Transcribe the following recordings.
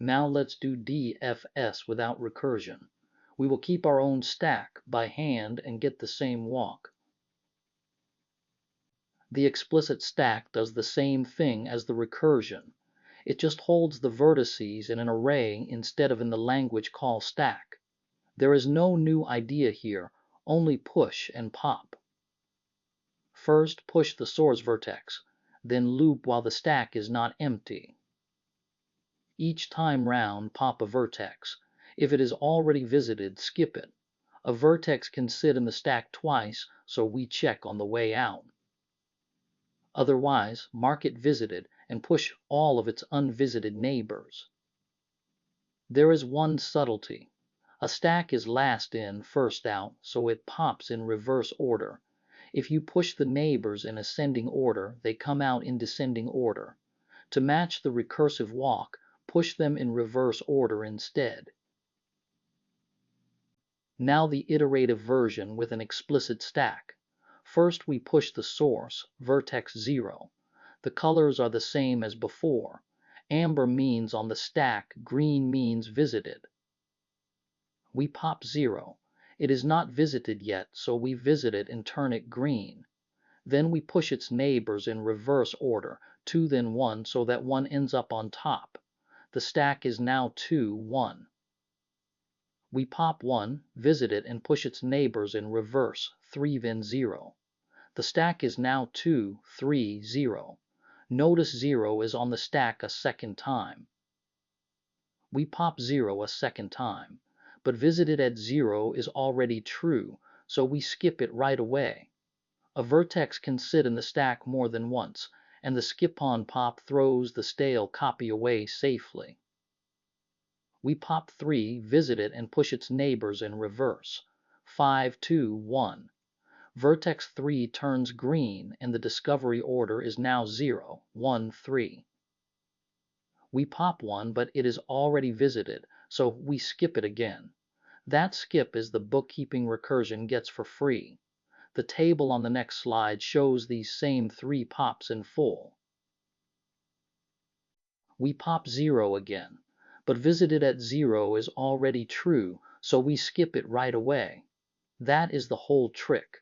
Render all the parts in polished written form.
Now let's do DFS without recursion. We will keep our own stack by hand and get the same walk. The explicit stack does the same thing as the recursion. It just holds the vertices in an array instead of in the language call stack. There is no new idea here, only push and pop. First push the source vertex, then loop while the stack is not empty. Each time round, pop a vertex. If it is already visited, skip it. A vertex can sit in the stack twice, so we check on the way out. Otherwise, mark it visited and push all of its unvisited neighbors. There is one subtlety. A stack is last in, first out, so it pops in reverse order. If you push the neighbors in ascending order, they come out in descending order. To match the recursive walk, push them in reverse order instead. Now the iterative version with an explicit stack. First we push the source, vertex 0. The colors are the same as before. Amber means on the stack, green means visited. We pop 0. It is not visited yet, so we visit it and turn it green. Then we push its neighbors in reverse order, 2 then 1, so that 1 ends up on top. The stack is now 2, 1. We pop 1, visit it, and push its neighbors in reverse, 3 then 0. The stack is now 2, 3, 0. Notice 0 is on the stack a second time. We pop 0 a second time, but visited at 0 is already true, so we skip it right away. A vertex can sit in the stack more than once, and the skip-on pop throws the stale copy away safely. We pop 3, visit it, and push its neighbors in reverse. 5, 2, 1. Vertex 3 turns green, and the discovery order is now 0, 1, 3. We pop 1, but it is already visited, so we skip it again. That skip is the bookkeeping recursion gets for free. The table on the next slide shows these same 3 pops in full. We pop 0 again, but visited at 0 is already true, so we skip it right away. That is the whole trick.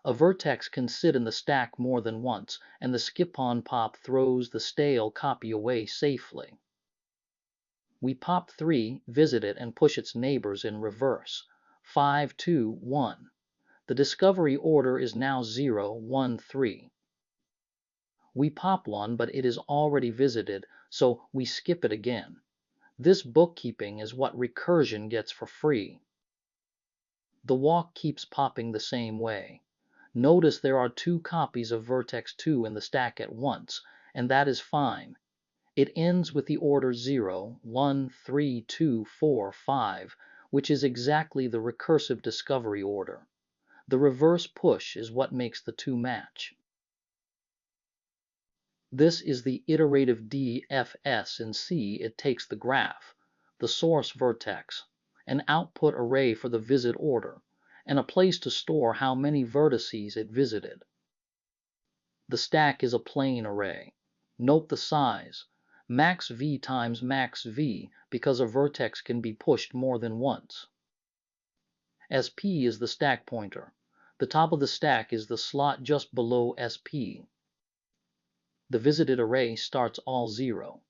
A vertex can sit in the stack more than once, and the skip-on pop throws the stale copy away safely. We pop 3, visit it, and push its neighbors in reverse. 5, 2, 1. The discovery order is now 0, 1, 3. We pop 1, but it is already visited, so we skip it again. This bookkeeping is what recursion gets for free. The walk keeps popping the same way. Notice there are 2 copies of vertex 2 in the stack at once, and that is fine. It ends with the order 0, 1, 3, 2, 4, 5, which is exactly the recursive discovery order. The reverse push is what makes the 2 match. This is the iterative DFS in C. It takes the graph, the source vertex, an output array for the visit order, and a place to store how many vertices it visited. The stack is a plain array. Note the size, max v times max v, because a vertex can be pushed more than once. SP is the stack pointer. The top of the stack is the slot just below SP. The visited array starts all 0.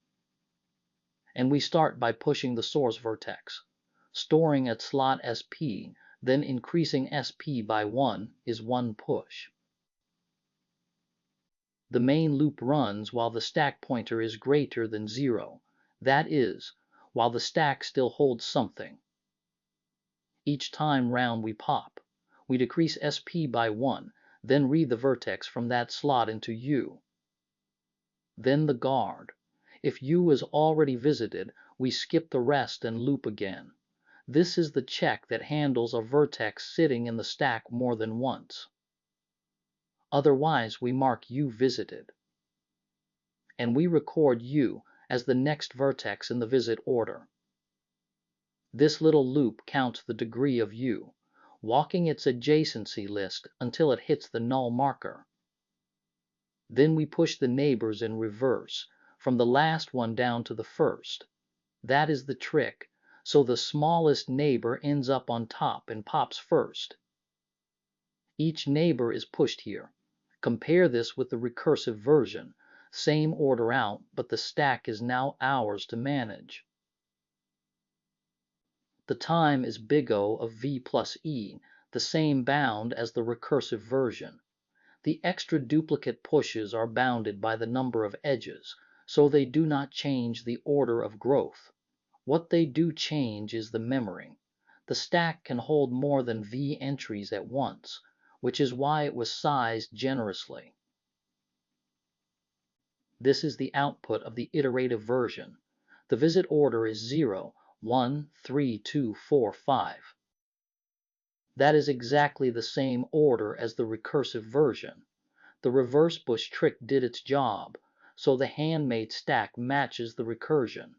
And we start by pushing the source vertex. Storing at slot SP, then increasing SP by 1 is 1 push. The main loop runs while the stack pointer is greater than 0. That is, while the stack still holds something. Each time round we pop. We decrease SP by 1, then read the vertex from that slot into U. Then the guard. If U is already visited, we skip the rest and loop again. This is the check that handles a vertex sitting in the stack more than once. Otherwise, we mark U visited. And we record U as the next vertex in the visit order. This little loop counts the degree of U, walking its adjacency list until it hits the null marker. Then we push the neighbors in reverse, from the last one down to the first. That is the trick, so the smallest neighbor ends up on top and pops first. Each neighbor is pushed here. Compare this with the recursive version. Same order out, but the stack is now ours to manage. The time is big O of v plus e, the same bound as the recursive version. The extra duplicate pushes are bounded by the number of edges, so they do not change the order of growth. What they do change is the memory. The stack can hold more than v entries at once, which is why it was sized generously. This is the output of the iterative version. The visit order is 0, 1, 3, 2, 4, 5. That is exactly the same order as the recursive version. The reverse bush trick did its job, so the handmade stack matches the recursion.